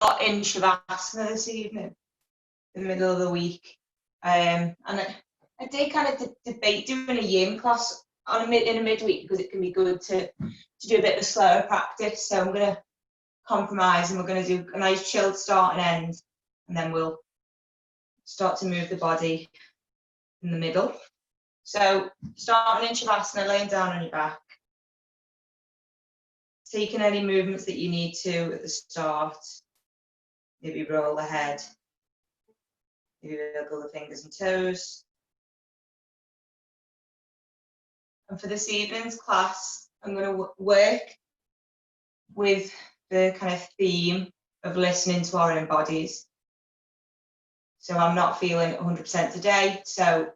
in Shavasana this evening, in the middle of the week. And I did kind of debate doing a yin class in a midweek because it can be good to do a bit of slower practice. So I'm going to compromise, and we're going to do a nice chilled start and end, and then we'll start to move the body in the middle. So starting in Shavasana, laying down on your back, taking any movements that you need to at the start. Maybe roll the head, maybe wiggle the fingers and toes. And for this evening's class, I'm going to work with the kind of theme of listening to our own bodies. So I'm not feeling 100% today. So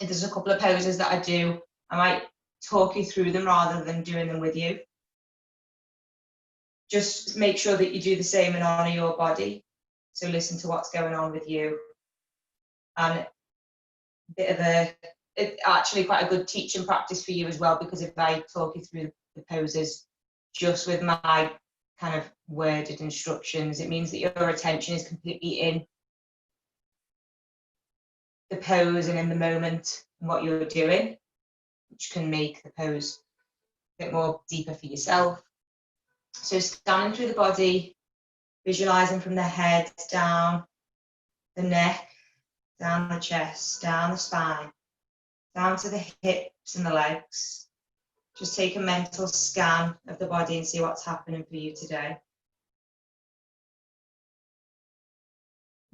if there's a couple of poses that I do, I might talk you through them rather than doing them with you. Just make sure that you do the same and honor your body. So listen to what's going on with you. And a bit of it's actually quite a good teaching practice for you as well, because if I talk you through the poses just with my kind of worded instructions, it means that your attention is completely in the pose and in the moment and what you're doing, which can make the pose a bit more deeper for yourself. So standing through the body, visualizing from the head down the neck, down the chest, down the spine, down to the hips and the legs. Just take a mental scan of the body and see what's happening for you today.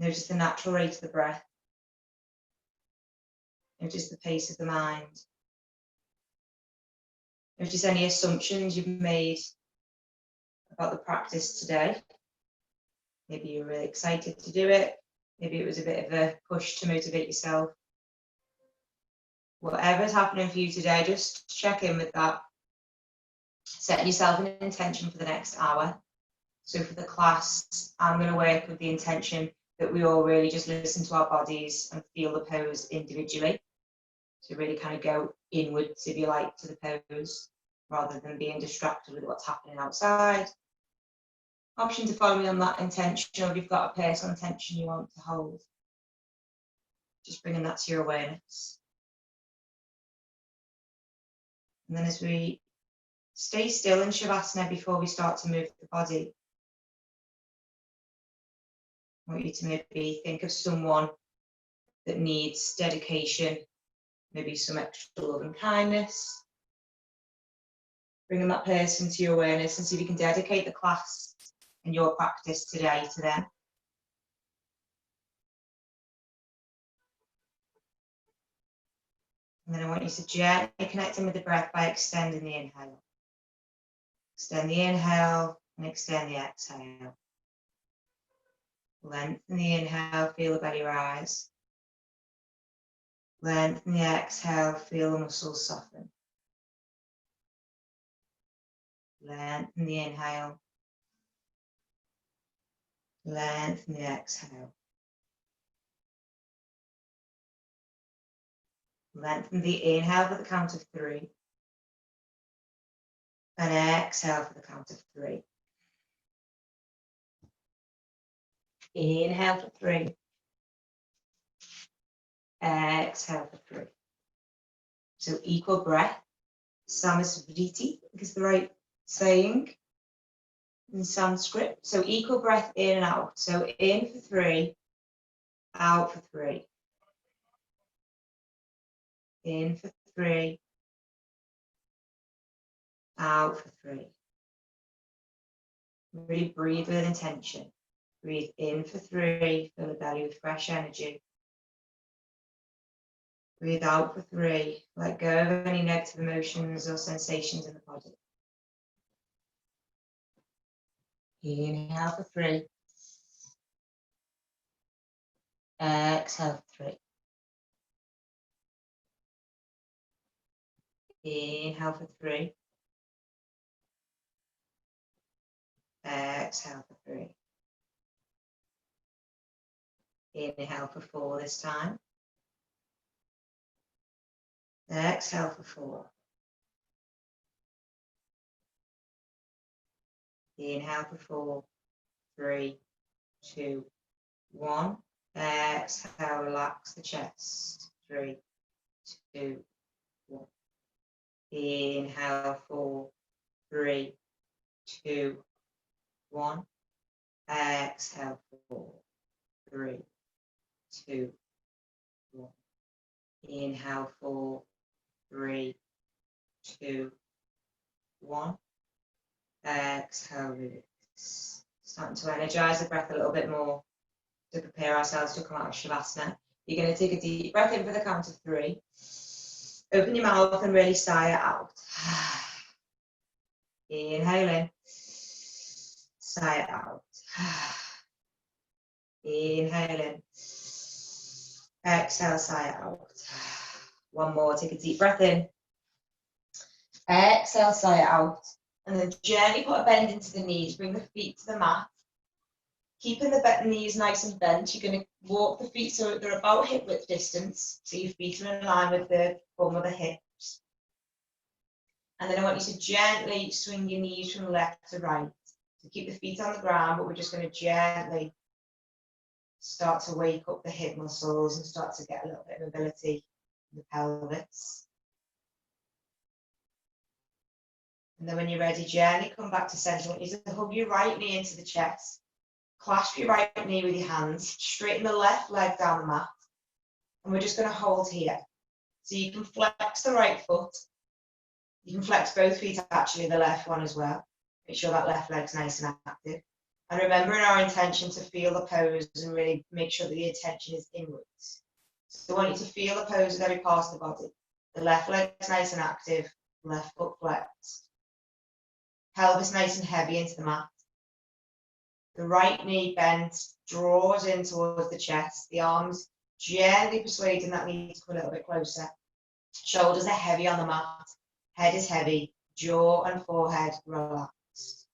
Notice the natural rate of the breath. Notice the pace of the mind. Notice any assumptions you've made about the practice today. Maybe you're really excited to do it. Maybe it was a bit of a push to motivate yourself. Whatever's happening for you today, just check in with that. Setting yourself an intention for the next hour. So for the class, I'm going to work with the intention that we all really just listen to our bodies and feel the pose individually. So really kind of go inwards, if you like, to the pose, rather than being distracted with what's happening outside. Option to follow me on that intention, or if you've got a personal intention you want to hold. Just bringing that to your awareness. And then as we stay still in Shavasana before we start to move the body, I want you to maybe think of someone that needs dedication, maybe some extra love and kindness. Bringing that person to your awareness and see if you can dedicate the class and your practice today to them. And then I want you to gently connect in with the breath by extending the inhale. Extend the inhale and extend the exhale. Lengthen the inhale, feel the belly rise. Lengthen the exhale, feel the muscles soften. Lengthen the inhale. Lengthen the exhale. Lengthen the inhale for the count of 3. And exhale for the count of 3. Inhale for 3. Exhale for 3. So equal breath. Samasvriti is the right saying in Sanskrit. So equal breath in and out. So in for 3, out for 3. In for 3, out for 3. Really breathe with intention. Breathe in for 3, fill the belly with fresh energy. Breathe out for 3, let go of any negative emotions or sensations in the body. Inhale for 3. Exhale for 3. Inhale for 3. Exhale for 3. Inhale for 4 this time. Exhale for 4. Inhale for 4. 3, 2, 1. Exhale, relax the chest. 3, 2, 1. Inhale, 4, 3, 2, 1. Exhale, 4, 3, 2, 1. Inhale, 4, 3, 2, 1. Exhale, release. Starting to energize the breath a little bit more to prepare ourselves to come out of Shavasana. You're going to take a deep breath in for the count of 3. Open your mouth and really sigh it out. Inhale in. Sigh it out. Inhale in. Exhale, sigh it out. One more, take a deep breath in. Exhale, sigh it out. And then gently put a bend into the knees. Bring the feet to the mat. Keeping the knees nice and bent, you're going to walk the feet so they're about hip width distance. So your feet are in line with the bum of the hips. And then I want you to gently swing your knees from left to right. So keep the feet on the ground, but we're just going to gently start to wake up the hip muscles and start to get a little bit of mobility in the pelvis. And then when you're ready, gently come back to center. I want you to hug your right knee into the chest. Clasp your right knee with your hands. Straighten the left leg down the mat. And we're just going to hold here. So you can flex the right foot. You can flex both feet, actually, the left one as well. Make sure that left leg's nice and active. And remember in our intention to feel the pose and really make sure that the attention is inwards. So I want you to feel the pose with every part of the body. The left leg's nice and active, left foot flexed. Pelvis nice and heavy into the mat. The right knee bent, draws in towards the chest. The arms gently persuading that knee to come a little bit closer. Shoulders are heavy on the mat. Head is heavy. Jaw and forehead relaxed.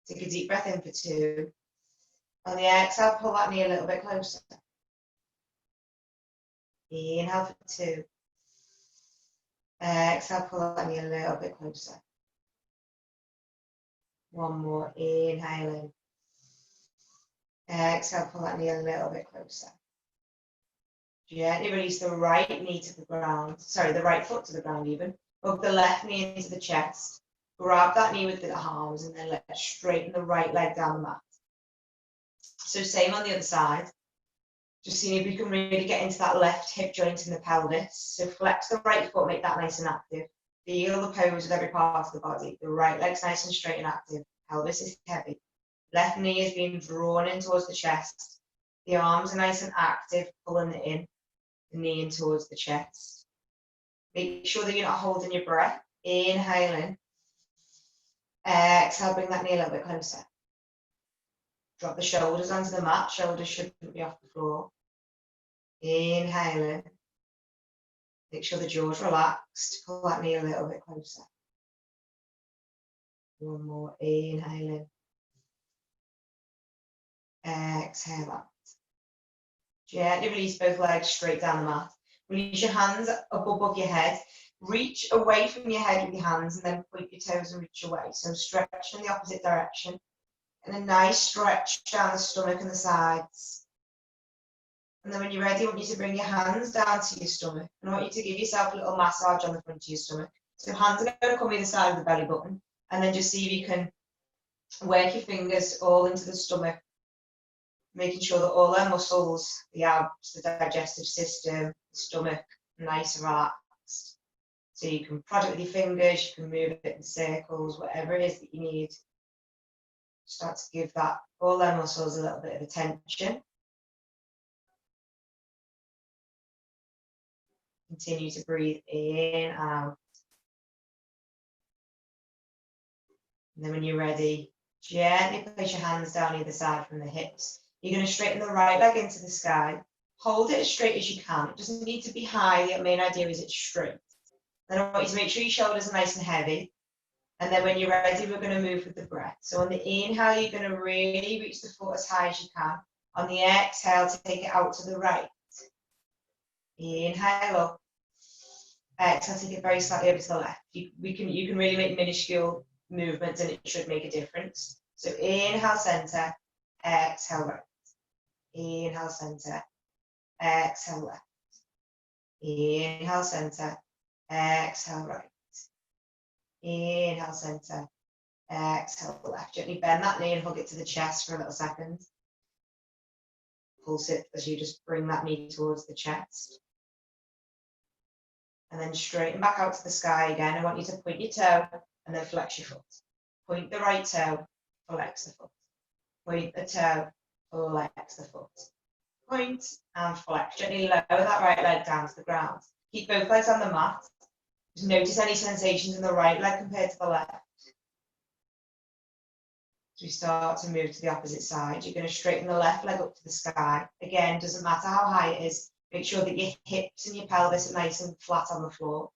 Take a deep breath in for 2. On the exhale, pull that knee a little bit closer. Inhale for 2. Exhale, pull that knee a little bit closer. One more. Inhale in. Exhale, pull that knee a little bit closer. Gently release the right knee to the ground. Sorry, the right foot to the ground even. Hug the left knee into the chest. Grab that knee with the arms and then let's straighten the right leg down the mat. So same on the other side. Just seeing if we can really get into that left hip joint in the pelvis. So flex the right foot, make that nice and active. Feel the pose with every part of the body. The right leg's nice and straight and active. Pelvis is heavy. Left knee is being drawn in towards the chest. The arms are nice and active, pulling it in. The knee in towards the chest. Make sure that you're not holding your breath. Inhale in. Exhale, bring that knee a little bit closer. Drop the shoulders onto the mat. Shoulders shouldn't be off the floor. Inhale in. Make sure the jaw's relaxed. Pull that knee a little bit closer. One more. Inhale in. Exhale out. Gently release both legs straight down the mat. Release your hands up above your head. Reach away from your head with your hands and then point your toes and reach away. So stretch in the opposite direction. And a nice stretch down the stomach and the sides. And then when you're ready, I want you to bring your hands down to your stomach. And I want you to give yourself a little massage on the front of your stomach. So hands are going to come either side of the belly button. And then just see if you can work your fingers all into the stomach. Making sure that all their muscles, the abs, the digestive system, the stomach, nice and relaxed. So you can prod it with your fingers, you can move it in circles, whatever it is that you need. Start to give that, all their muscles a little bit of attention. Continue to breathe in and out. And then when you're ready, gently place your hands down either side from the hips. You're going to straighten the right leg into the sky. Hold it as straight as you can. It doesn't need to be high. The main idea is it's straight. Then I want you to make sure your shoulders are nice and heavy. And then when you're ready, we're going to move with the breath. So on the inhale, you're going to really reach the foot as high as you can. On the exhale, take it out to the right. Inhale up. Exhale, take it very slightly over to the left. You can really make minuscule movements and it should make a difference. So inhale, center, exhale, right. Inhale, center, exhale, left. Inhale, center, exhale, right. Inhale, center, exhale, left. Gently bend that knee and hug it to the chest for a little second. Pulse it as you just bring that knee towards the chest. And then straighten back out to the sky again. I want you to point your toe and then flex your foot. Point the right toe, flex the foot. Point the toe, flex the foot. Point and flex. Gently lower that right leg down to the ground. Keep both legs on the mat. Just notice any sensations in the right leg compared to the left. As we start to move to the opposite side, you're going to straighten the left leg up to the sky. Again, doesn't matter how high it is. Make sure that your hips and your pelvis are nice and flat on the floor.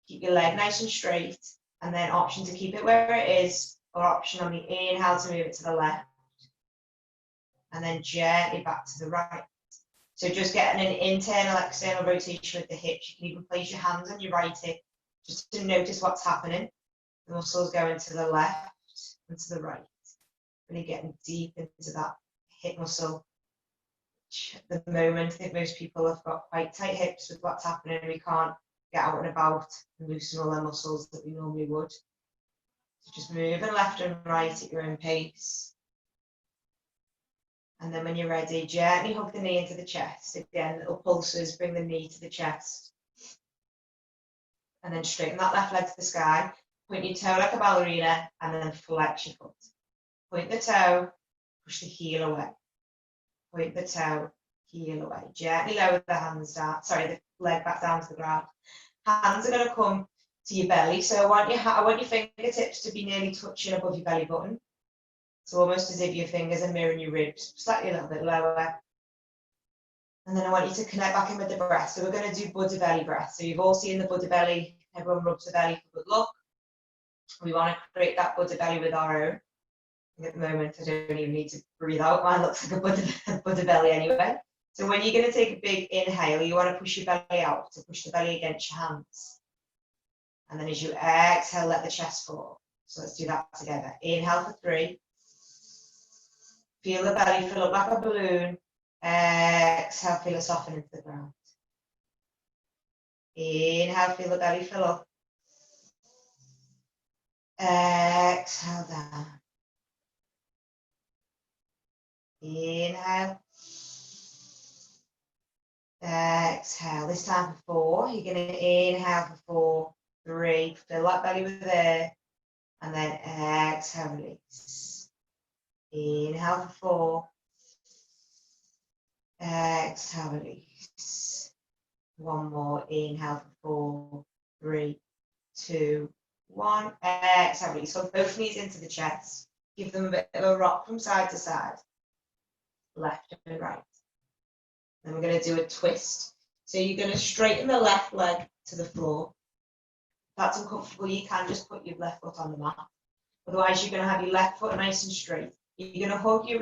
Keep your leg nice and straight, and then option to keep it where it is, or option on the inhale to move it to the left, and then gently back to the right. So just getting an internal, external rotation with the hips. You can even place your hands on your right hip, just to notice what's happening. The muscles going to the left and to the right. Really getting deep into that hip muscle. At the moment, I think most people have got quite tight hips with what's happening. We can't get out and about and loosen all their muscles that we normally would. So just moving left and right at your own pace. And then when you're ready, gently hug the knee into the chest. Again, little pulses, bring the knee to the chest. And then straighten that left leg to the sky. Point your toe like a ballerina and then flex your foot. Point the toe, push the heel away. Point the toe, heel away. Gently lower the hands down, the leg back down to the ground. Hands are going to come to your belly. So I want your fingertips to be nearly touching above your belly button. So almost as if your fingers are mirroring your ribs, slightly a little bit lower. And then I want you to connect back in with the breath. So we're going to do Buddha belly breath. So you've all seen the Buddha belly. Everyone rubs the belly for good luck. We want to create that Buddha belly with our own. At the moment, I don't even need to breathe out. Mine looks like a Buddha belly anyway. So when you're going to take a big inhale, you want to push your belly out, to push the belly against your hands. And then as you exhale, let the chest fall. So let's do that together. Inhale for 3. Feel the belly fill up like a balloon. Exhale, feel it soften into the ground. Inhale, feel the belly fill up. Exhale down. Inhale. Exhale. This time for 4. You're going to inhale for 4, 3. Fill that belly with air. And then exhale, release. Inhale for 4. Exhale, release. One more. Inhale for 4, 3, 2, 1. Exhale, release. So both knees into the chest. Give them a bit of a rock from side to side. Left and right. Then we're going to do a twist. So you're going to straighten the left leg to the floor. If that's uncomfortable, you can just put your left foot on the mat. Otherwise, you're going to have your left foot nice and straight. You're going to hug your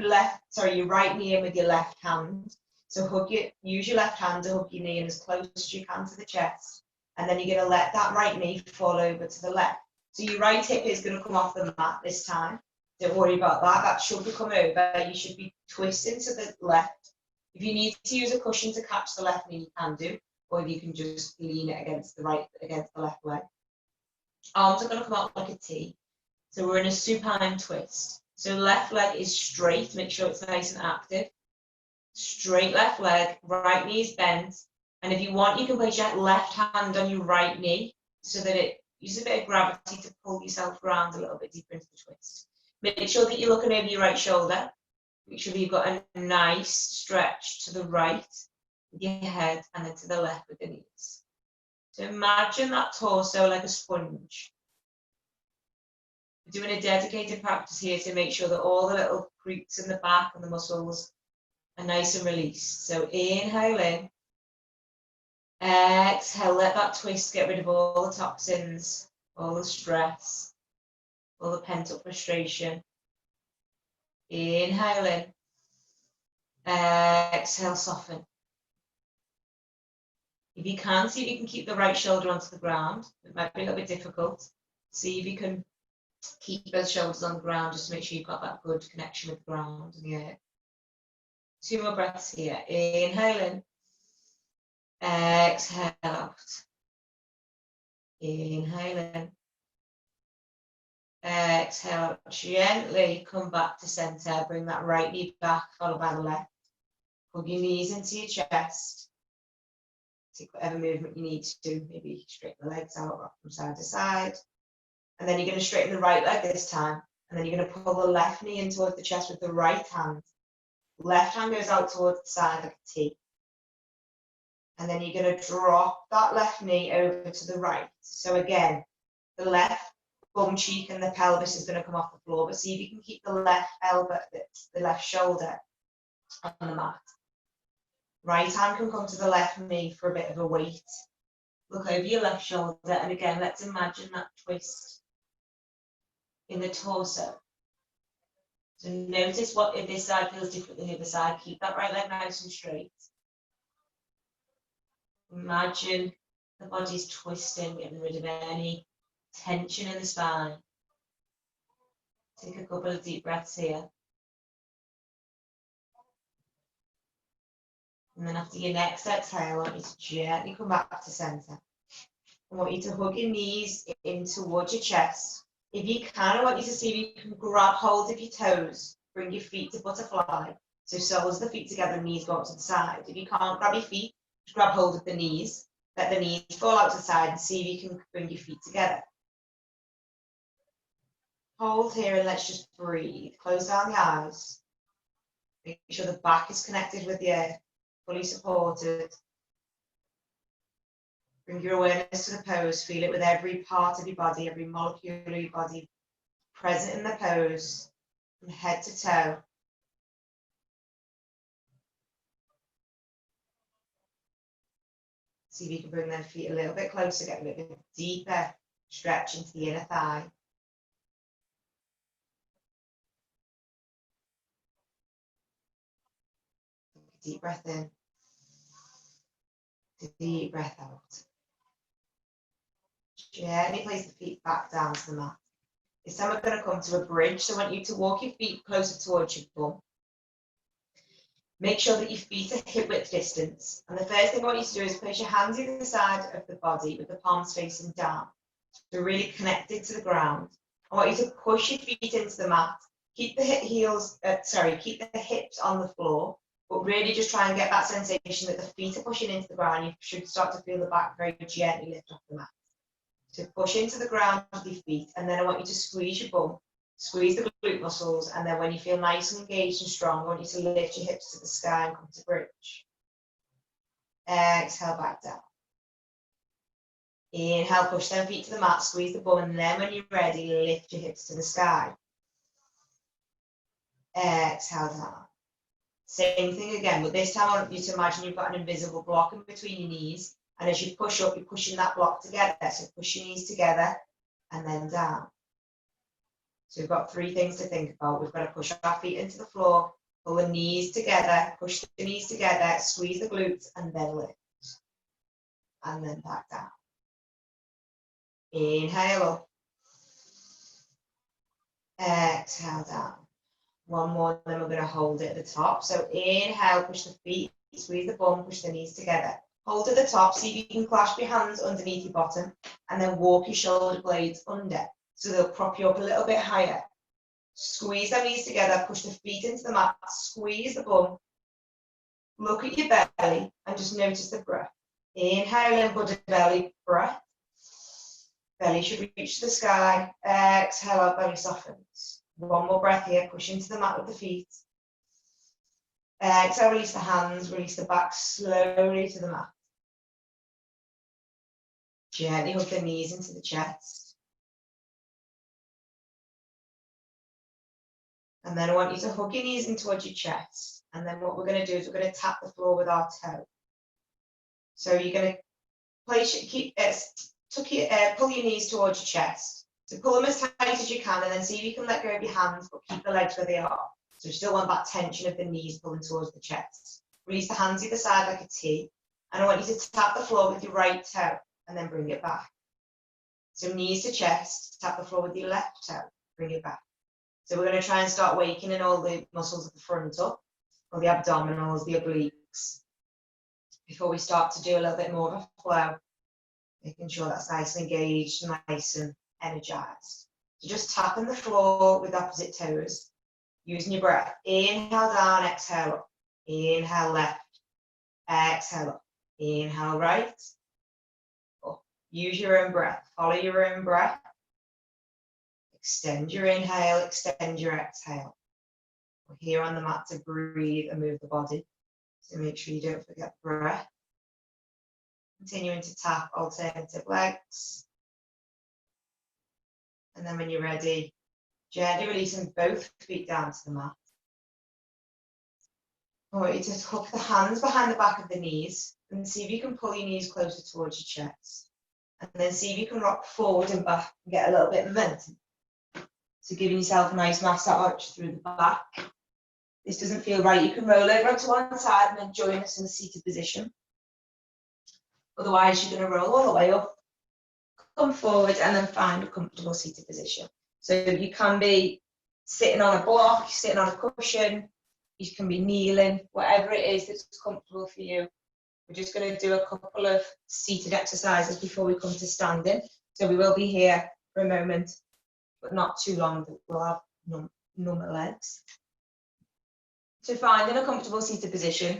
right knee in with your left hand. So use your left hand to hug your knee in as close as you can to the chest. And then you're going to let that right knee fall over to the left. So your right hip is going to come off the mat this time. Don't worry about that. That should come over. You should be twisting to the left. If you need to use a cushion to catch the left knee, you can do. Or you can just lean it against the left leg. Arms are going to come out like a T. So we're in a supine twist. So left leg is straight. Make sure it's nice and active. Straight left leg. Right knee is bent. And if you want, you can place your left hand on your right knee so that it uses a bit of gravity to pull yourself around a little bit deeper into the twist. Make sure that you're looking over your right shoulder. Make sure that you've got a nice stretch to the right with your head and then to the left with the knees. So imagine that torso like a sponge. We're doing a dedicated practice here to make sure that all the little creaks in the back and the muscles are nice and released. So inhale in. Exhale, let that twist get rid of all the toxins, all the stress, all the pent-up frustration. Inhale in. Exhale, soften. If you can, see if you can keep the right shoulder onto the ground. It might be a little bit difficult. See if you can Keep both shoulders on the ground just to make sure you've got that good connection with the ground and the earth. 2 more breaths here. Inhale in. Exhale out. Inhale in. Exhale out. Gently come back to center. Bring that right knee back, followed by the left. Hug your knees into your chest. Take whatever movement you need to. Maybe straighten the legs out, rock from side to side. And then you're going to straighten the right leg this time. And then you're going to pull the left knee in towards the chest with the right hand. Left hand goes out towards the side like a T. And then you're going to drop that left knee over to the right. So again, the left bum cheek and the pelvis is going to come off the floor. But see if you can keep the left elbow, the left shoulder on the mat. Right hand can come to the left knee for a bit of a weight. Look over your left shoulder. And again, let's imagine that twist in the torso. So notice what if this side feels different than the other side. Keep that right leg nice and straight. Imagine the body's twisting, getting rid of any tension in the spine. Take a couple of deep breaths here. And then after your next exhale, I want you to gently come back to center. I want you to hug your knees in towards your chest. If you can, I want you to see if you can grab hold of your toes. Bring your feet to butterfly. So soles of the feet together, knees go out to the side. If you can't grab your feet, just grab hold of the knees. Let the knees fall out to the side and see if you can bring your feet together. Hold here and let's just breathe. Close down the eyes. Make sure the back is connected with the earth, fully supported. Bring your awareness to the pose. Feel it with every part of your body, every molecule of your body present in the pose, from head to toe. See if you can bring their feet a little bit closer, get a little bit deeper stretch into the inner thigh. Deep breath in. Deep breath out. Gently place the feet back down to the mat. This time we're going to come to a bridge, so I want you to walk your feet closer towards your bum. Make sure that your feet are hip width distance. And the first thing I want you to do is place your hands either side of the body with the palms facing down. So really connected to the ground. I want you to push your feet into the mat. Keep the keep the hips on the floor, but really just try and get that sensation that the feet are pushing into the ground. You should start to feel the back very gently lift off the mat. So push into the ground with your feet, and then I want you to squeeze your bum, squeeze the glute muscles, and then when you feel nice and engaged and strong, I want you to lift your hips to the sky and come to bridge. Exhale back down. Inhale, push them feet to the mat, squeeze the bum, and then when you're ready, lift your hips to the sky. Exhale down. Same thing again, but this time I want you to imagine you've got an invisible block in between your knees, and as you push up, you're pushing that block together. So push your knees together and then down. So we've got 3 things to think about. We've got to push our feet into the floor, pull the knees together, push the knees together, squeeze the glutes, and then lift. And then back down. Inhale up. Exhale down. One more, then we're going to hold it at the top. So inhale, push the feet, squeeze the bum, push the knees together. Hold at the top, see if you can clasp your hands underneath your bottom, and then walk your shoulder blades under. So they'll prop you up a little bit higher. Squeeze the knees together, push the feet into the mat, squeeze the bum. Look at your belly and just notice the breath. Inhale in, Buddha belly, breath. Belly should reach the sky. Exhale out, belly softens. One more breath here, push into the mat with the feet. Exhale, release the hands, release the back slowly to the mat. Gently hug the knees into the chest. And then I want you to hug your knees in towards your chest. And then what we're going to do is we're going to tap the floor with our toe. So you're going to place, pull your knees towards your chest. So pull them as tight as you can, and then see if you can let go of your hands, but keep the legs where they are. So you still want that tension of the knees pulling towards the chest. Release the hands either side like a T. And I want you to tap the floor with your right toe and then bring it back. So knees to chest, tap the floor with your left toe, bring it back. So we're going to try and start waking all the muscles at the front up, or the abdominals, the obliques, before we start to do a little bit more of a flow, making sure that's nice and engaged, nice and energized. So just tapping the floor with opposite toes, using your breath. Inhale down, exhale up. Inhale left, exhale up. Inhale right, up. Use your own breath, follow your own breath. Extend your inhale, extend your exhale. We're here on the mat to breathe and move the body. So make sure you don't forget the breath. Continuing to tap alternative legs. And then when you're ready, gently releasing both feet down to the mat. I want you to hook the hands behind the back of the knees and see if you can pull your knees closer towards your chest. And then see if you can rock forward and back and get a little bit of momentum. So giving yourself a nice massage through the back. This doesn't feel right, you can roll over onto one side and then join us in the seated position. Otherwise, you're going to roll all the way up, come forward, and then find a comfortable seated position. So you can be sitting on a block, sitting on a cushion, you can be kneeling, whatever it is that's comfortable for you. We're just going to do a couple of seated exercises before we come to standing. So we will be here for a moment, but not too long, that we'll have numb legs. So finding a comfortable seated position.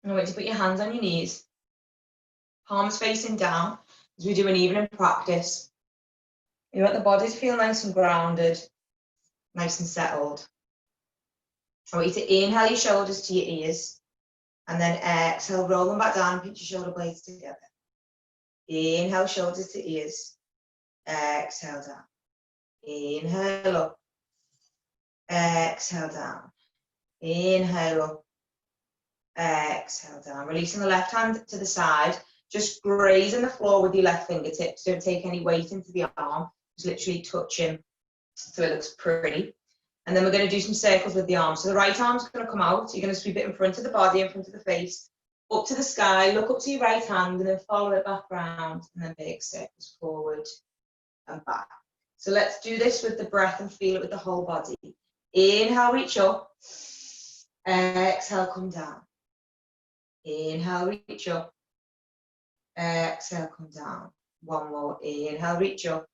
I want you to put your hands on your knees, palms facing down, as we do an evening practice. You want the body to feel nice and grounded, nice and settled. I want you to inhale your shoulders to your ears, and then exhale, roll them back down, pinch your shoulder blades together. Inhale, shoulders to ears, exhale down. Inhale up, exhale down. Inhale up, exhale down. Releasing the left hand to the side, just grazing the floor with your left fingertips. Don't take any weight into the arm, just literally touching so it looks pretty. And then we're going to do some circles with the arms. So the right arm's going to come out. You're going to sweep it in front of the body, in front of the face, up to the sky, look up to your right hand, and then follow it back round, and then big circles forward and back. So let's do this with the breath and feel it with the whole body. Inhale, reach up. Exhale, come down. Inhale, reach up. Exhale, come down. One more. Inhale, reach up.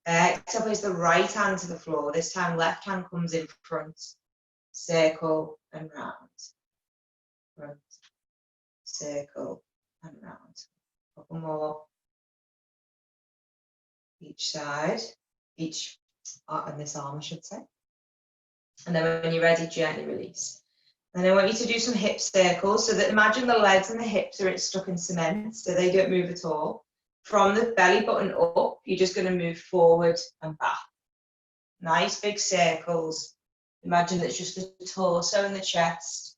Exhale, place the right hand to the floor. This time, left hand comes in front. Circle and round. Front, circle and round. Couple more. Each side. Each on this arm, I should say. And then when you're ready, gently release. And I want you to do some hip circles, so that imagine the legs and the hips are stuck in cement, so they don't move at all. From the belly button up, you're just going to move forward and back. Nice big circles. Imagine that it's just the torso and the chest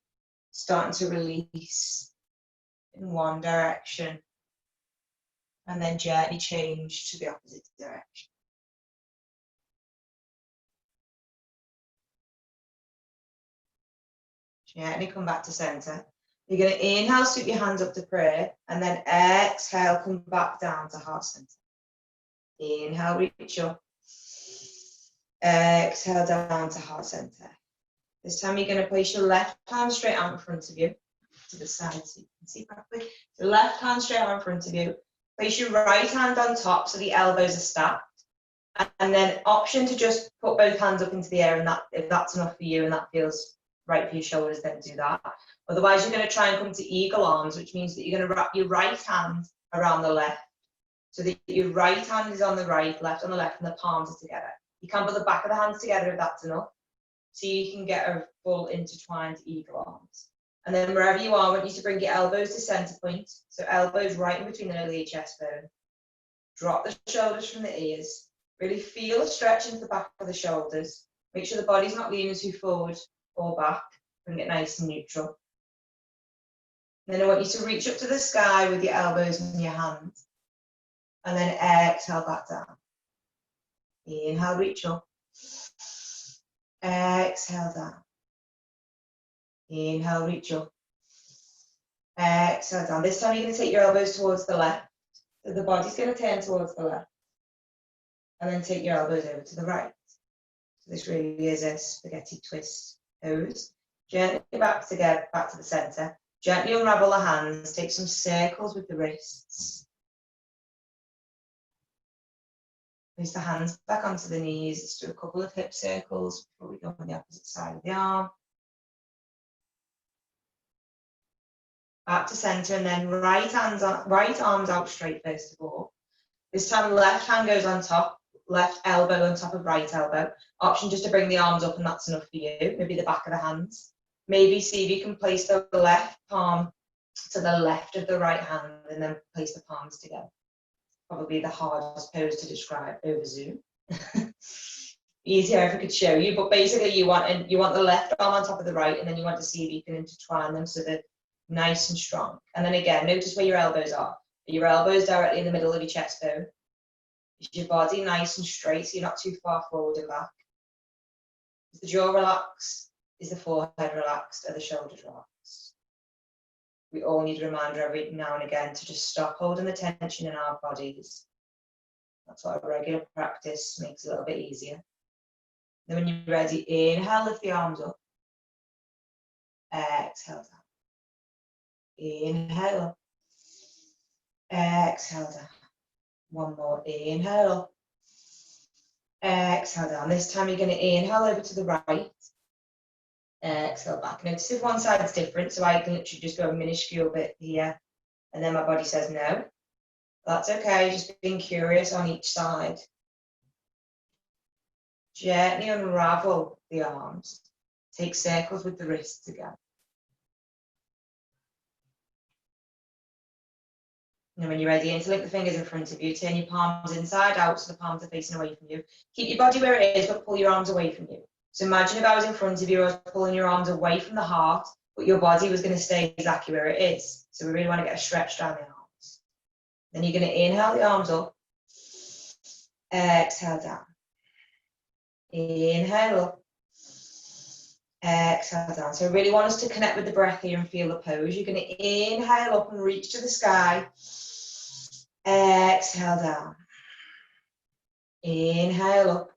starting to release in one direction, and then gently change to the opposite direction. Gently come back to center. You're going to inhale, sweep your hands up to prayer, and then exhale, come back down to heart center. Inhale, reach up. Exhale, down to heart center. This time you're going to place your left hand straight out in front of you, to the side so you can see properly. The left hand straight out in front of you. Place your right hand on top so the elbows are stacked. And then option to just put both hands up into the air, and that, if that's enough for you and that feels right for your shoulders, then do that. Otherwise, you're going to try and come to eagle arms, which means that you're going to wrap your right hand around the left, so that your right hand is on the right, left on the left, and the palms are together. You can put the back of the hands together if that's enough, so you can get a full intertwined eagle arms. And then wherever you are, I want you to bring your elbows to center point, so elbows right in between the middle of your chest bone. Drop the shoulders from the ears. Really feel a stretch into the back of the shoulders. Make sure the body's not leaning too forward or back. Bring it nice and neutral. And then I want you to reach up to the sky with your elbows and your hands. And then exhale back down. Inhale, reach up. Exhale down. Inhale, reach up. Exhale down. This time you're going to take your elbows towards the left. So the body's going to turn towards the left. And then take your elbows over to the right. So this really is a spaghetti twist pose. Gently back together, back to the center. Gently unravel the hands. Take some circles with the wrists. Place the hands back onto the knees. Let's do a couple of hip circles before we go on the opposite side of the arm. Back to center, and then right arms out straight first of all. This time left hand goes on top, left elbow on top of right elbow. Option just to bring the arms up, and that's enough for you. Maybe the back of the hands. Maybe see if you can place the left palm to the left of the right hand and then place the palms together. Probably the hardest pose to describe over Zoom. Easier if I could show you, but basically you want the left arm on top of the right, and then you want to see if you can intertwine them so they're nice and strong. And then again, notice where your elbows are. Your elbows directly in the middle of your chest bone. Is your body nice and straight so you're not too far forward and back? Is the jaw relaxed? Is the forehead relaxed? Are the shoulders relaxed? We all need a reminder every now and again to just stop holding the tension in our bodies. That's what a regular practice makes a little bit easier. Then when you're ready, inhale, lift the arms up. Exhale down. Inhale up. Exhale down. One more, inhale up. Exhale down. This time you're going to inhale over to the right. Exhale back. Notice if one side is different, so I can literally just go a minuscule bit here, and then my body says no. That's okay, just being curious on each side. Gently unravel the arms. Take circles with the wrists again. And when you're ready, interlink the fingers in front of you. Turn your palms inside out so the palms are facing away from you. Keep your body where it is, but pull your arms away from you. So imagine if I was in front of you, I was pulling your arms away from the heart, but your body was going to stay exactly where it is. So we really want to get a stretch down the arms. Then you're going to inhale the arms up. Exhale down. Inhale up. Exhale down. So I really want us to connect with the breath here and feel the pose. You're going to inhale up and reach to the sky. Exhale down. Inhale up.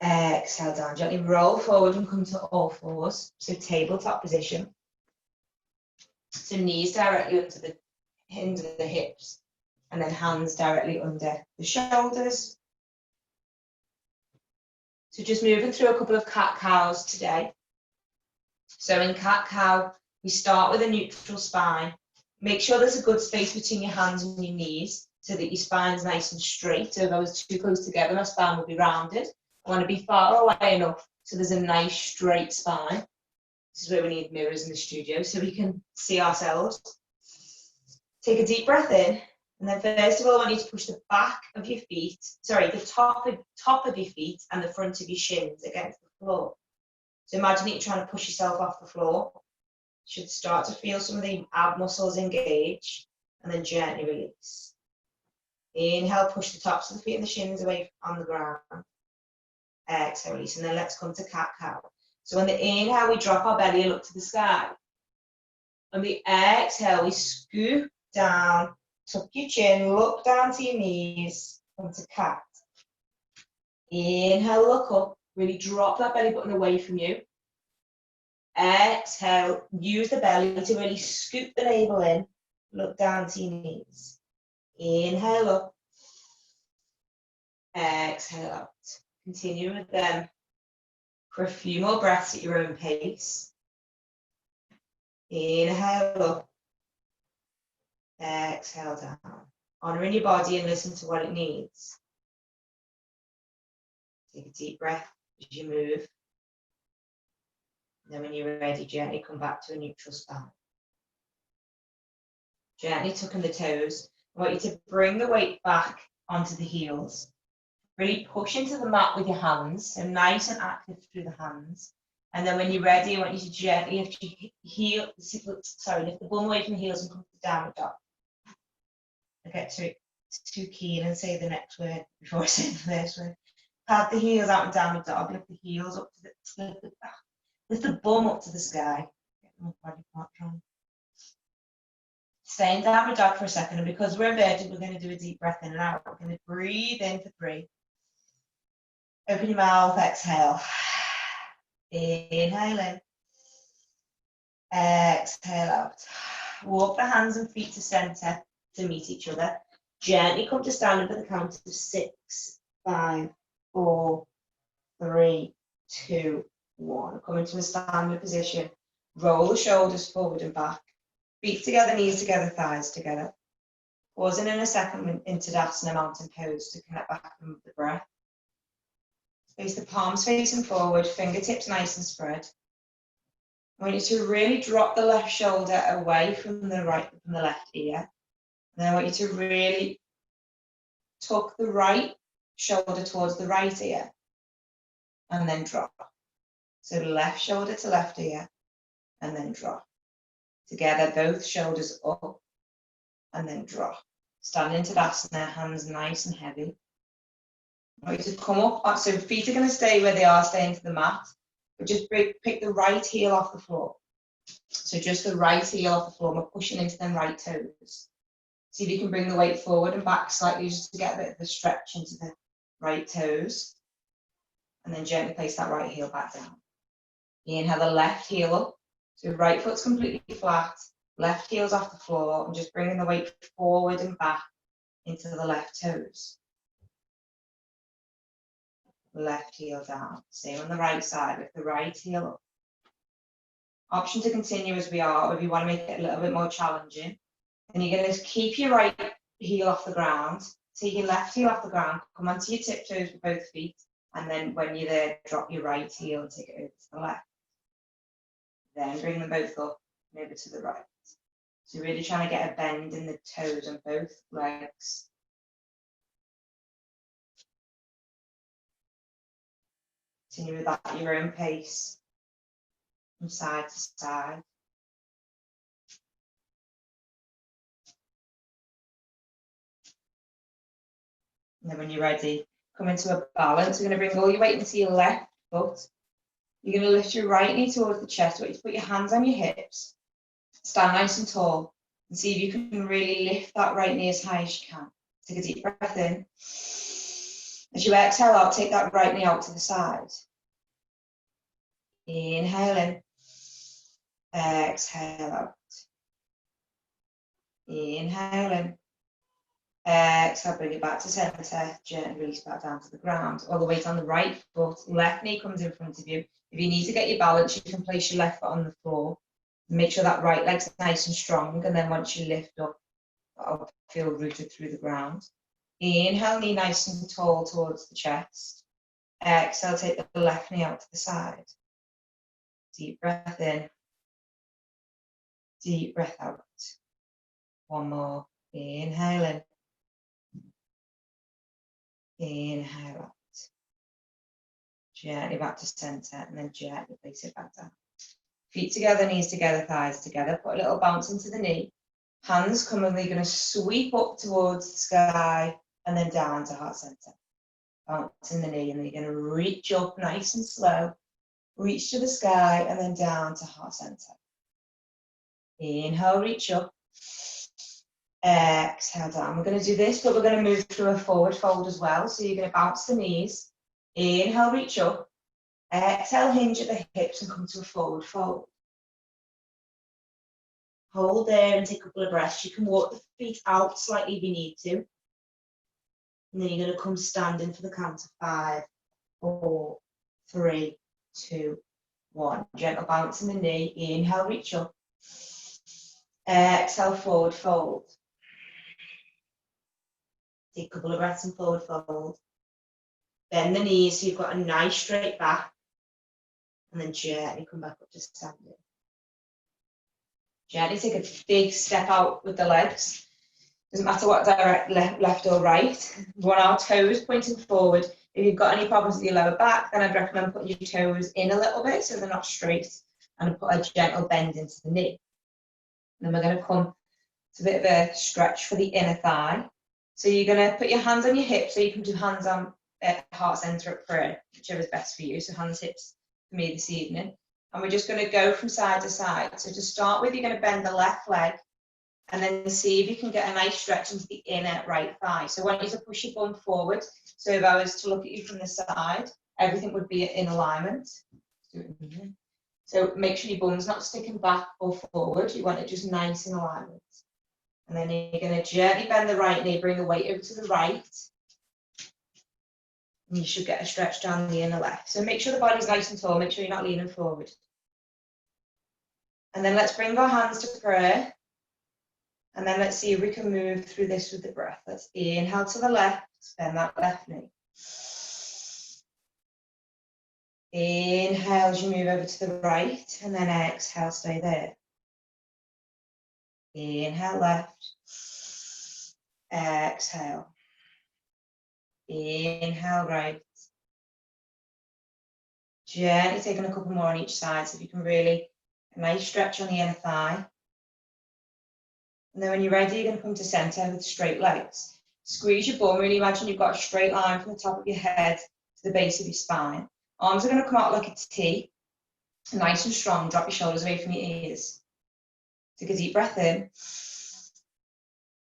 Exhale down. Gently roll forward and come to all fours. So tabletop position. So knees directly under the hips. And then hands directly under the shoulders. So just moving through a couple of cat-cows today. So in cat-cow, we start with a neutral spine. Make sure there's a good space between your hands and your knees so that your spine's nice and straight. So if I was too close together, my spine would be rounded. I want to be far away enough so there's a nice straight spine. This is where we need mirrors in the studio so we can see ourselves. Take a deep breath in. And then first of all, I want you to push the back of your feet, the top of your feet and the front of your shins against the floor. So imagine that you're trying to push yourself off the floor. You should start to feel some of the ab muscles engage and then gently release. Inhale, push the tops of the feet and the shins away on the ground. Exhale, release, and then let's come to cat-cow. So on the inhale, we drop our belly and look to the sky. On the exhale, we scoop down. Tuck your chin, look down to your knees, come to cat. Inhale, look up, really drop that belly button away from you. Exhale, use the belly to really scoop the navel in, look down to your knees. Inhale up, exhale out. Continue with them for a few more breaths at your own pace. Inhale up. Exhale down. Honoring your body and listen to what it needs. Take a deep breath as you move. And then when you're ready, gently come back to a neutral spine. Gently tucking the toes. I want you to bring the weight back onto the heels. Really push into the mat with your hands, so nice and active through the hands. And then when you're ready, I want you to gently lift the bum away from the heels and come to downward dog. I get too keen and say the next word before I say the first word. Pad the heels out and downward dog. Lift the heels up to the back. Lift the bum up to the sky. Get the body part dry. Stay in downward dog for a second, and because we're inverted, we're going to do a deep breath in and out. We're going to breathe in for 3. Open your mouth, exhale. Inhale in. Exhale out. Walk the hands and feet to center to meet each other. Gently come to standing for the count of 6, 5, 4, 3, 2, 1. Come into a standing position. Roll the shoulders forward and back. Feet together, knees together, thighs together. Pausing in a second into Tadasana mountain pose to connect back with the breath. Place the palms facing forward, fingertips nice and spread. I want you to really drop the left shoulder away from the left ear. And then I want you to really tuck the right shoulder towards the right ear and then drop. So left shoulder to left ear and then drop. Together, both shoulders up and then drop. Stand into Tadasana, hands nice and heavy. I want you to come up, so feet are going to stay where they are, stay into the mat, but just pick the right heel off the floor. So just the right heel off the floor, we're pushing into them right toes. See if you can bring the weight forward and back slightly just to get a bit of a stretch into the right toes. And then gently place that right heel back down. Inhale the left heel up. So right foot's completely flat, left heel's off the floor, and just bringing the weight forward and back into the left toes. Left heel down. Same on the right side with the right heel up. Option to continue as we are, or if you want to make it a little bit more challenging. And you're going to keep your right heel off the ground, take your left heel off the ground, come onto your tiptoes with both feet, and then when you're there, drop your right heel and take it over to the left. Then bring them both up and over to the right. So really trying to get a bend in the toes on both legs. Continue with that at your own pace, from side to side. And then when you're ready, come into a balance. You're going to bring all your weight into your left foot. You're going to lift your right knee towards the chest. Want you to put your hands on your hips. Stand nice and tall. And see if you can really lift that right knee as high as you can. Take a deep breath in. As you exhale out, take that right knee out to the side. Inhale in. Exhale out. Inhale in. Exhale, bring it back to center. Gently release back down to the ground. All the weight on the right foot. Left knee comes in front of you. If you need to get your balance, you can place your left foot on the floor. Make sure that right leg's nice and strong. And then once you lift up, that'll feel rooted through the ground. Inhale, knee nice and tall towards the chest. Exhale, take the left knee out to the side. Deep breath in. Deep breath out. One more. Inhale in. Inhale out. Gently back to center and then gently place it back down. Feet together, knees together, thighs together. Put a little bounce into the knee. Hands come and we're going to sweep up towards the sky and then down to heart center. Bounce in the knee and then you're going to reach up nice and slow. Reach to the sky and then down to heart center. Inhale, reach up. Exhale down. We're going to do this, but we're going to move through a forward fold as well. So you're going to bounce the knees. Inhale, reach up. Exhale, hinge at the hips and come to a forward fold. Hold there and take a couple of breaths. You can walk the feet out slightly if you need to. And then you're going to come standing for the count of 5, 4, 3, 2, 1. Gentle bounce in the knee. Inhale, reach up. Exhale, forward fold. Take a couple of breaths and forward fold. Bend the knees so you've got a nice straight back. And then gently come back up to standing. Gently take a big step out with the legs. Doesn't matter what direct, left or right. We want our toes pointing forward. If you've got any problems with your lower back, then I'd recommend putting your toes in a little bit so they're not straight. And put a gentle bend into the knee. Then we're going to come to a bit of a stretch for the inner thigh. So you're going to put your hands on your hips, so you can do hands on heart center at prayer, whichever is best for you. So hands, hips for me this evening. And we're just going to go from side to side. So to start with, you're going to bend the left leg and then see if you can get a nice stretch into the inner right thigh. So I want you to push your bum forward. So if I was to look at you from the side, everything would be in alignment. So make sure your bum's not sticking back or forward. You want it just nice in alignment. And then you're going to gently bend the right knee, bring the weight over to the right. And you should get a stretch down the inner left. So make sure the body's nice and tall. Make sure you're not leaning forward. And then let's bring our hands to prayer. And then let's see if we can move through this with the breath. Let's inhale to the left, bend that left knee. Inhale as you move over to the right, and then exhale, stay there. Inhale left, exhale. Inhale right. Gently taking a couple more on each side, so if you can really, a nice stretch on the inner thigh. And then when you're ready, you're going to come to center with straight legs. Squeeze your bum, really imagine you've got a straight line from the top of your head to the base of your spine. Arms are going to come out like a T, nice and strong. Drop your shoulders away from your ears. Take a deep breath in.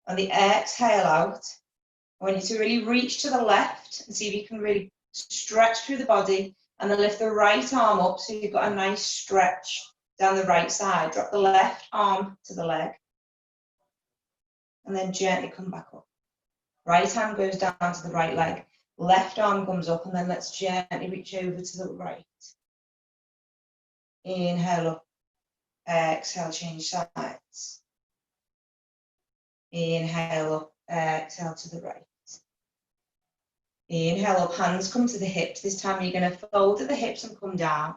On the exhale out, I want you to really reach to the left and see if you can really stretch through the body, and then lift the right arm up so you've got a nice stretch down the right side. Drop the left arm to the leg, and then gently come back up. Right hand goes down to the right leg, left arm comes up, and then let's gently reach over to the right. Inhale up, exhale, change sides. Inhale up, exhale to the right. Inhale up, hands come to the hips. This time you're going to fold at the hips and come down.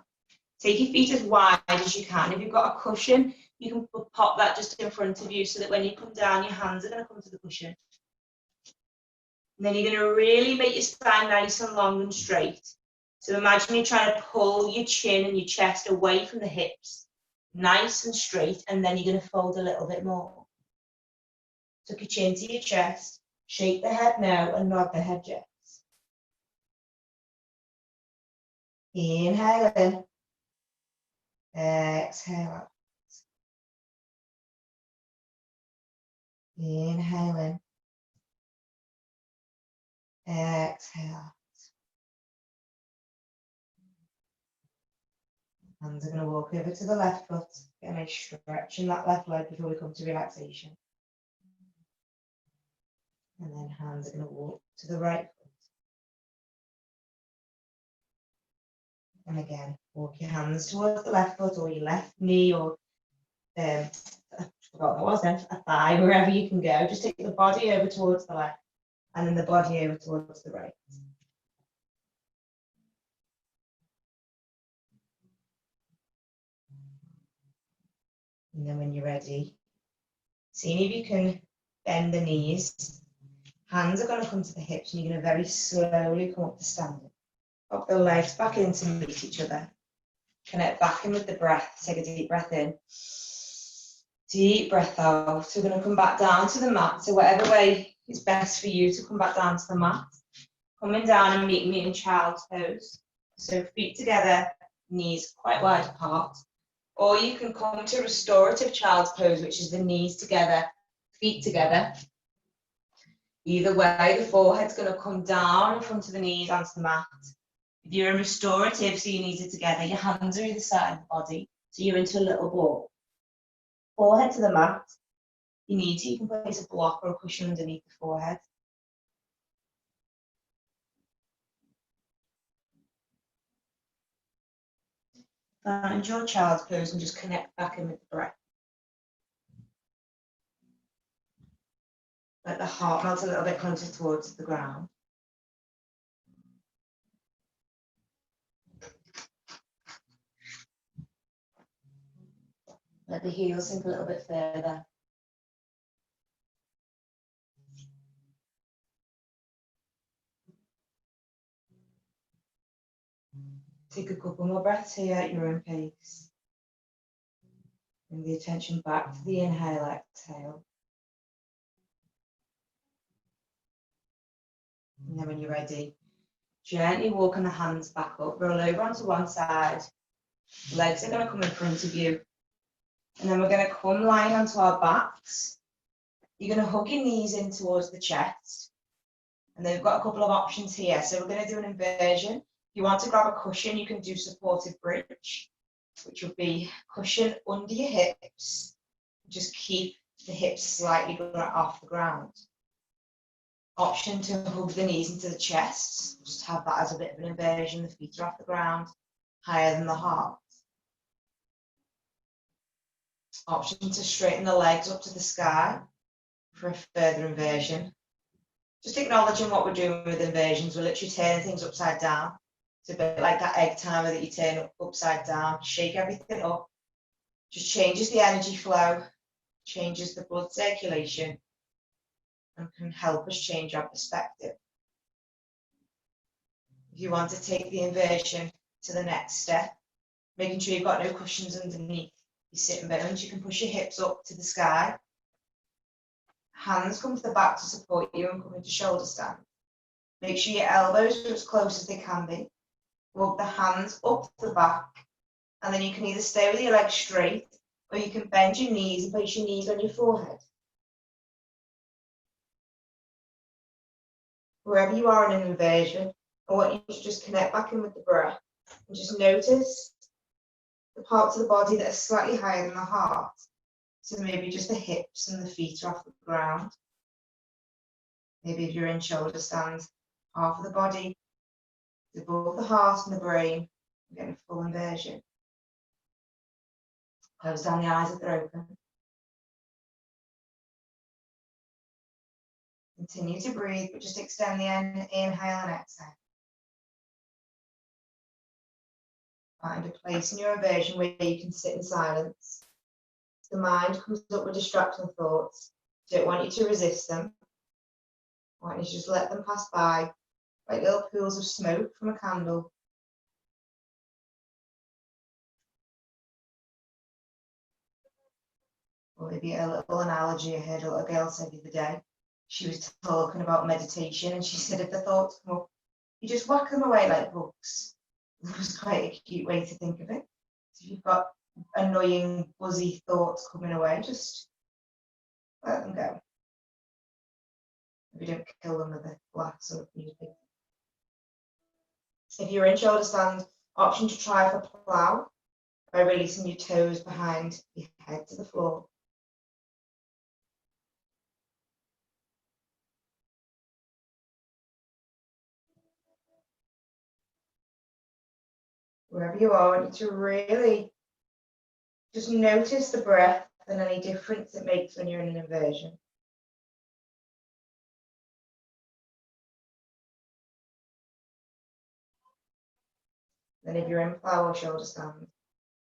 Take your feet as wide as you can. If you've got a cushion, you can pop that just in front of you so that when you come down, your hands are going to come to the cushion. And then you're going to really make your spine nice and long and straight. So imagine you're trying to pull your chin and your chest away from the hips, nice and straight, and then you're going to fold a little bit more. Tuck your chin to your chest, shake the head now and nod the head yes. Inhale in, exhale out. Inhale in, exhale out. Hands are going to walk over to the left foot, get a nice stretch in that left leg before we come to relaxation. And then hands are going to walk to the right foot. And again, walk your hands towards the left foot or your left knee or I forgot what it was then, a thigh, wherever you can go. Just take the body over towards the left and then the body over towards the right. And then when you're ready, see if you can bend the knees. Hands are going to come to the hips and you're going to very slowly come up to standing. Pop the legs back in to meet each other. Connect back in with the breath. Take a deep breath in. Deep breath out. So we're going to come back down to the mat. So whatever way is best for you to come back down to the mat. Coming down and meeting me in child's pose. So feet together, knees quite wide apart. Or you can come to restorative child's pose, which is the knees together, feet together. Either way, the forehead's going to come down in front of the knees onto the mat. If you're in restorative, so your knees are together, your hands are either side of the body, so you're into a little ball. Forehead to the mat. If you need to, you can place a block or a cushion underneath the forehead. Find your child's pose and just connect back in with the breath. Let the heart melt a little bit closer towards the ground. Let the heels sink a little bit further. Take a couple more breaths here at your own pace. Bring the attention back to the inhale, exhale. And then when you're ready, gently walking the hands back up, roll over onto one side, Legs are going to come in front of you. And then we're going to come lying onto our backs. You're going to hug your knees in towards the chest. And then we've got a couple of options here. So we're going to do an inversion. If you want to grab a cushion, you can do supported bridge, which will be cushion under your hips. Just keep the hips slightly off the ground. Option to hug the knees into the chest. Just have that as a bit of an inversion. The feet are off the ground, higher than the heart. Option to straighten the legs up to the sky for a further inversion. Just acknowledging what we're doing with inversions. We're literally turning things upside down. It's a bit like that egg timer that you turn upside down. Shake everything up. Just changes the energy flow, changes the blood circulation, and can help us change our perspective. If you want to take the inversion to the next step, making sure you've got no cushions underneath your sitting bones, you can push your hips up to the sky. Hands come to the back to support you and come into shoulder stand. Make sure your elbows are as close as they can be. Walk the hands up the back, and then you can either stay with your legs straight, or you can bend your knees and place your knees on your forehead. Wherever you are in an inversion, I want you to just connect back in with the breath and just notice the parts of the body that are slightly higher than the heart. So maybe just the hips and the feet are off the ground. Maybe if you're in shoulder stand, half of the body is above the heart and the brain. You're getting a full inversion. Close down the eyes if they're open. Continue to breathe, but just extend the inhale and exhale. Find a place in your inversion where you can sit in silence. The mind comes up with distracting thoughts. Don't want you to resist them. I want you to just let them pass by, like little pools of smoke from a candle. Or maybe a little analogy I heard a little girl say the other day. She was talking about meditation, and she said if the thoughts come up, you just whack them away like books. That was quite a cute way to think of it. So if you've got annoying, buzzy thoughts coming away, just let them go. Maybe don't kill them with a glass or a newspaper. If you're in shoulder stand, option to try for plow by releasing your toes behind your head to the floor. Wherever you are, I want you to really just notice the breath and any difference it makes when you're in an inversion. Then if you're in plow or shoulder stand,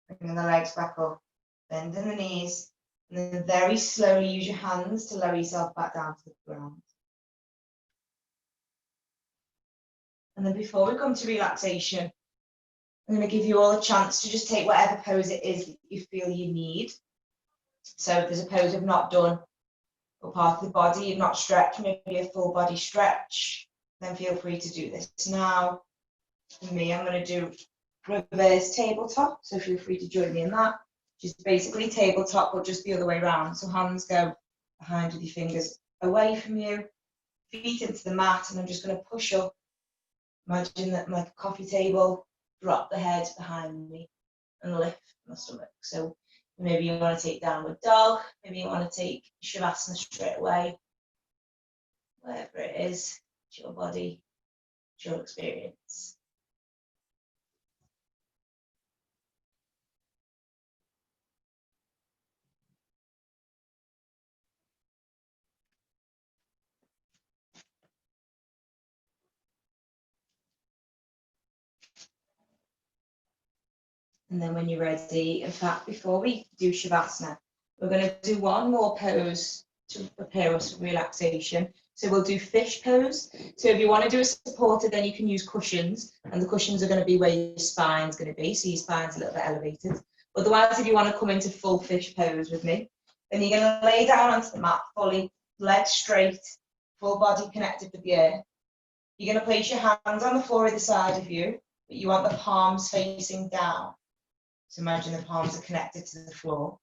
bringing the legs back up, bending the knees, and then very slowly use your hands to lower yourself back down to the ground. And then before we come to relaxation, I'm going to give you all a chance to just take whatever pose it is that you feel you need. So if there's a pose you've not done, or part of the body you've not stretched, maybe a full body stretch, then feel free to do this now. For me, I'm going to do reverse tabletop, so feel free to join me in that. Just basically tabletop, but just the other way around. So hands go behind with your fingers away from you, feet into the mat, and I'm just going to push up. Imagine that like a coffee table, drop the head behind me and lift my stomach. So maybe you want to take downward dog, maybe you want to take Shavasana straight away. Whatever it is, it's your body, it's your experience. And then when you're ready, in fact, before we do Shavasana, we're going to do one more pose to prepare us for relaxation. So we'll do fish pose. So if you want to do a supported, then you can use cushions, and the cushions are going to be where your spine's going to be, so your spine's a little bit elevated. Otherwise, if you want to come into full fish pose with me, then you're going to lay down onto the mat fully, legs straight, full body connected with the earth. You're going to place your hands on the floor either side of you, but you want the palms facing down. So imagine the palms are connected to the floor.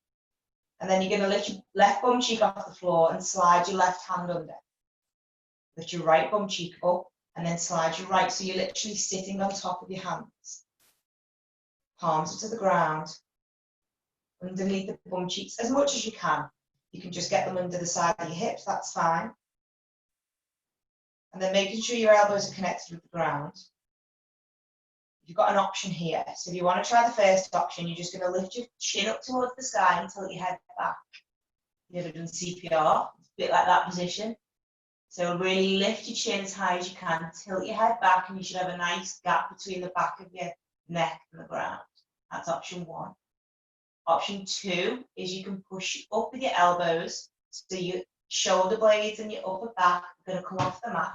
And then you're going to lift your left bum cheek off the floor and slide your left hand under. Lift your right bum cheek up and then slide your right. So you're literally sitting on top of your hands. Palms to the ground. Underneath the bum cheeks as much as you can. You can just get them under the side of your hips, that's fine. And then making sure your elbows are connected with the ground. You've got an option here. So if you want to try the first option, you're just going to lift your chin up towards the sky and tilt your head back. You've ever done CPR, a bit like that position. So really lift your chin as high as you can, tilt your head back, and you should have a nice gap between the back of your neck and the ground. That's option one. Option two is you can push up with your elbows, so your shoulder blades and your upper back are going to come off the mat.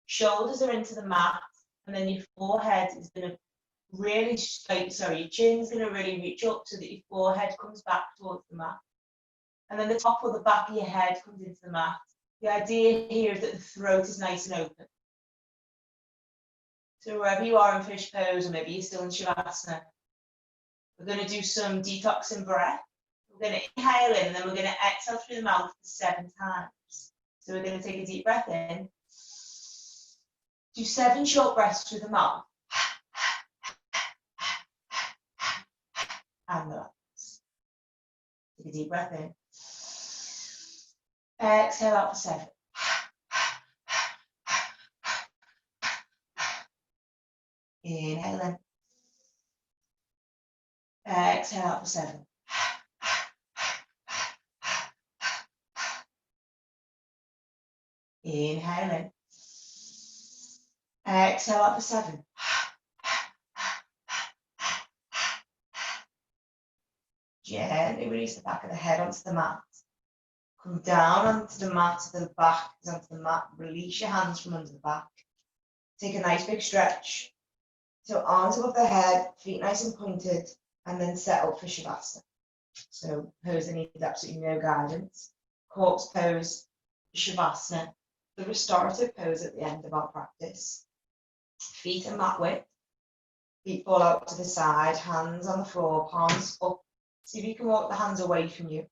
Shoulders are into the mat, and then your forehead is going to really your chin's going to really reach up so that your forehead comes back towards the mat. And then the top or the back of your head comes into the mat. The idea here is that the throat is nice and open. So wherever you are in fish pose, or maybe you're still in Shavasana, we're going to do some detoxing breath. We're going to inhale in, and then we're going to exhale through the mouth 7 times. So we're going to take a deep breath in. Do 7 short breaths through the mouth. And relax. Take a deep breath in. Exhale out for 7. Inhale in. Exhale out for 7. Inhale in. Exhale out for 7. Gently release the back of the head onto the mat. Come down onto the mat, to the back, onto the mat. Release your hands from under the back. Take a nice big stretch. So arms above the head, feet nice and pointed, and then set up for Shavasana. So pose that needs absolutely no guidance. Corpse pose, Shavasana, the restorative pose at the end of our practice. Feet are mat width. Feet fall out to the side, hands on the floor, palms up. See if you can walk the hands away from you.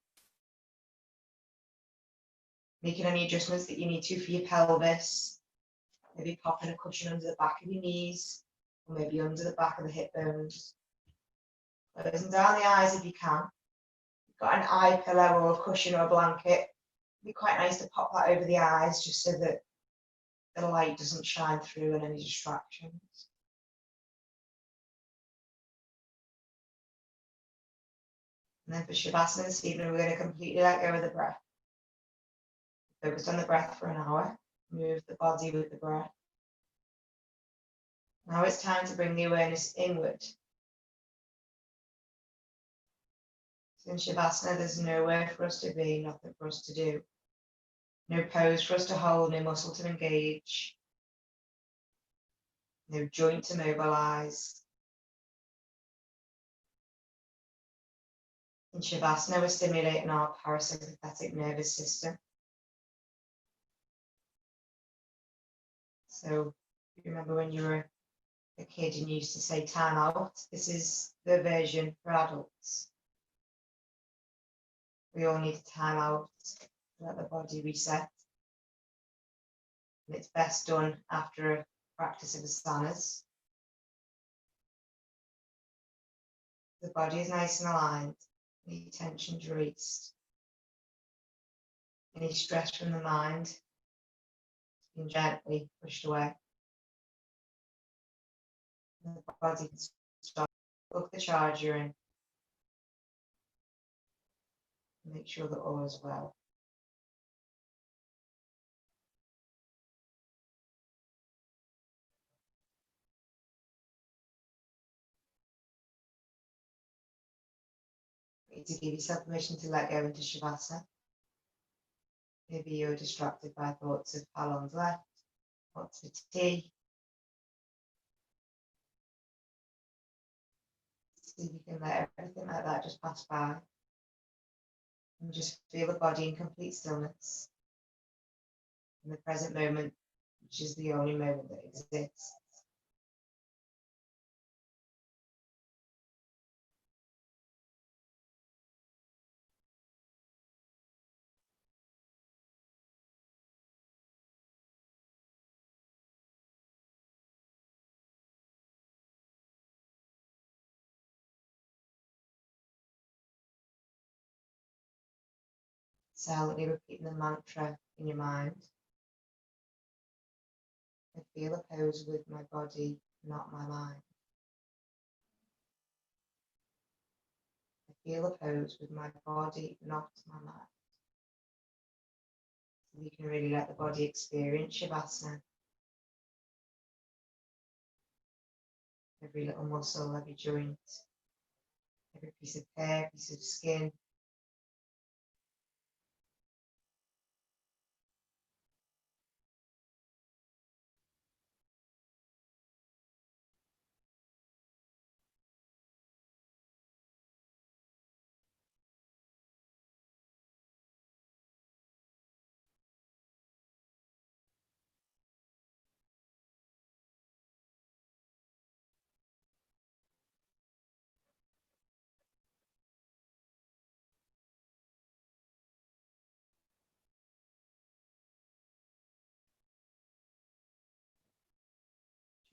Making any adjustments that you need to for your pelvis. Maybe popping a cushion under the back of your knees, or maybe under the back of the hip bones. Closing down the eyes if you can. If you've got an eye pillow or a cushion or a blanket, it'd be quite nice to pop that over the eyes just so that the light doesn't shine through and any distractions. And then for Shavasana this evening, we're going to completely let go of the breath. Focus on the breath for an hour. Move the body with the breath. Now it's time to bring the awareness inward. So in Shavasana, there's nowhere for us to be, nothing for us to do. No pose for us to hold, no muscle to engage. No joint to mobilize. In Shavasana, we're stimulating our parasympathetic nervous system. So if you remember when you were a kid and you used to say time out, this is the version for adults. We all need a time out to let the body reset. And it's best done after a practice of asanas. The body is nice and aligned, any tensions released. Any stress from the mind being gently pushed away. And the body can start to plug the charger in. Make sure that all is well. You need to give yourself permission to let go into Shavasana. Maybe you're distracted by thoughts of how long's left, what's for tea. See if you can let everything like that just pass by. And just feel the body in complete stillness. In the present moment, which is the only moment that exists. silently repeating the mantra in your mind. I feel a pose with my body, not my mind. I feel a pose with my body, not my mind. So you can really let the body experience Shavasana. Every little muscle, every joint, every piece of hair, piece of skin.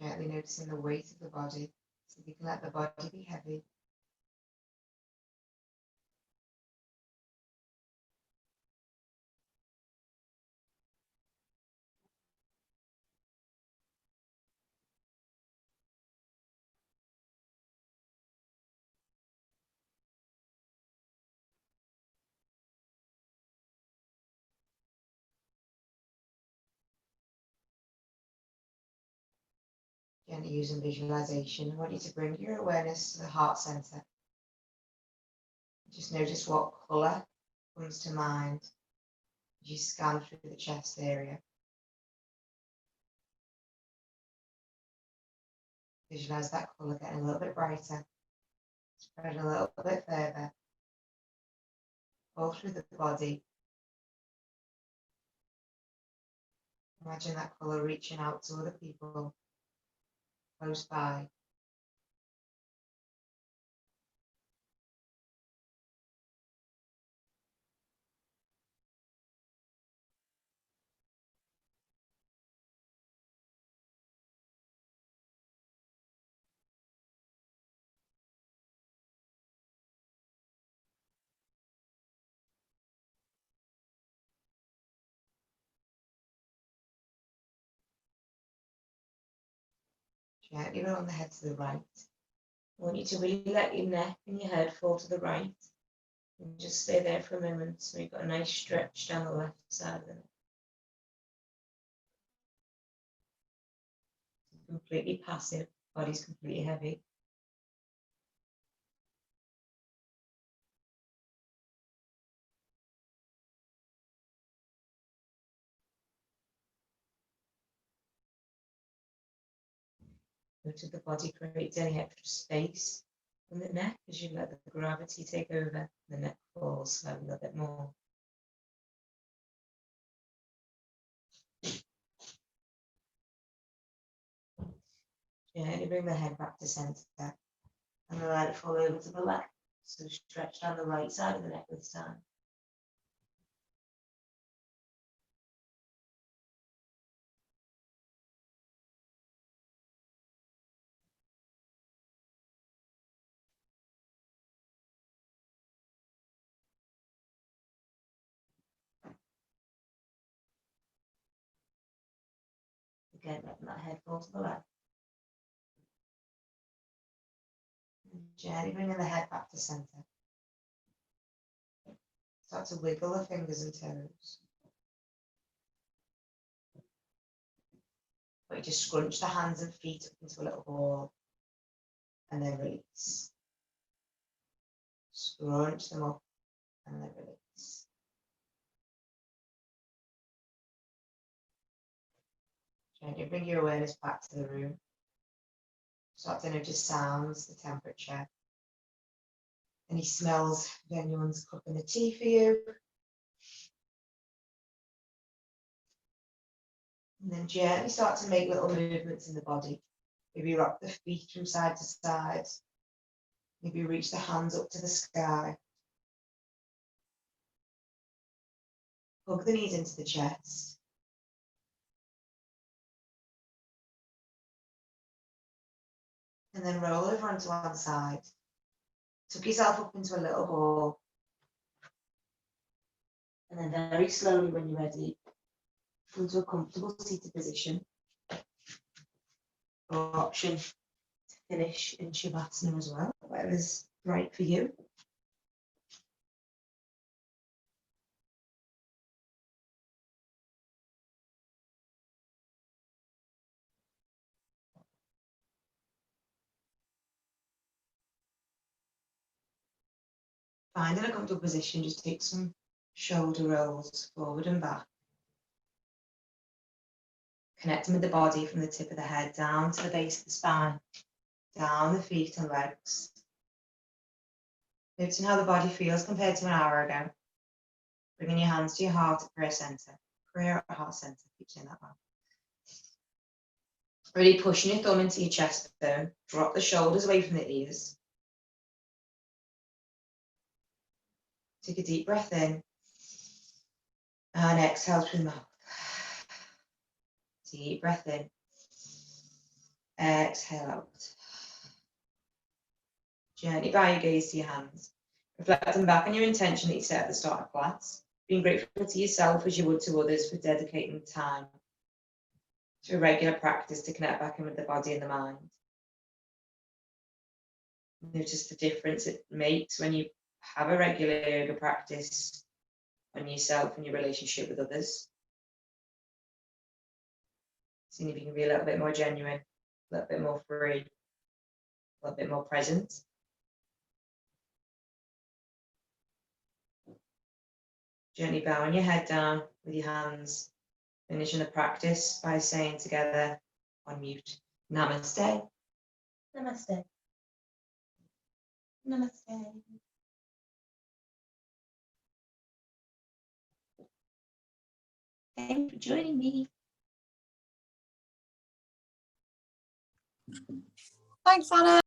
Gently noticing the weight of the body, so you can let the body be heavy. Gently using visualization, I want you to bring your awareness to the heart center. Just notice what colour comes to mind as you scan through the chest area. Visualize that colour getting a little bit brighter, spread a little bit further, all through the body. Imagine that colour reaching out to other people close by. Gently roll the head to the right. I want you to really let your neck and your head fall to the right. And just stay there for a moment so you've got a nice stretch down the left side of the neck. Completely passive, body's completely heavy. Notice the body creates any extra space in the neck as you let the gravity take over. The neck falls slowly a little bit more. Gently bring the head back to center and let it fall over to the left. So stretch down the right side of the neck this time. Again, letting that head fall to the left. And gently bringing the head back to center. Start to wiggle the fingers and toes. But you just scrunch the hands and feet up into a little ball and then release. Scrunch them up and then release. Gently bring your awareness back to the room. Start to notice sounds, the temperature, any smells if anyone's cooking the tea for you. And then gently start to make little movements in the body. Maybe rock the feet from side to side. Maybe reach the hands up to the sky. Hug the knees into the chest. And then roll over onto one side. Tuck yourself up into a little ball. And then very slowly, when you're ready, come to a comfortable seated position. Or option to finish in Shavasana as well, whatever's right for you. Finding a comfortable position, just take some shoulder rolls forward and back. Connecting with the body from the tip of the head down to the base of the spine, down the feet and legs. Noticing how the body feels compared to an hour ago. Bringing your hands to your heart at prayer center. Prayer at heart center, keep saying that one. Really pushing your thumb into your chest bone. Drop the shoulders away from the ears. Take a deep breath in. And exhale through the mouth. Deep breath in. Exhale out. Gently bow your gaze to your hands. Reflecting back on your intention that you set at the start of class. Being grateful to yourself as you would to others for dedicating time to a regular practice to connect back in with the body and the mind. Notice the difference it makes when you have a regular yoga practice on yourself and your relationship with others. Seeing if you can be a little bit more genuine, a little bit more free, a little bit more present. Gently bowing your head down with your hands, finishing the practice by saying together on mute, Namaste. Namaste. Namaste. Thank you for joining me. Thanks, Anna.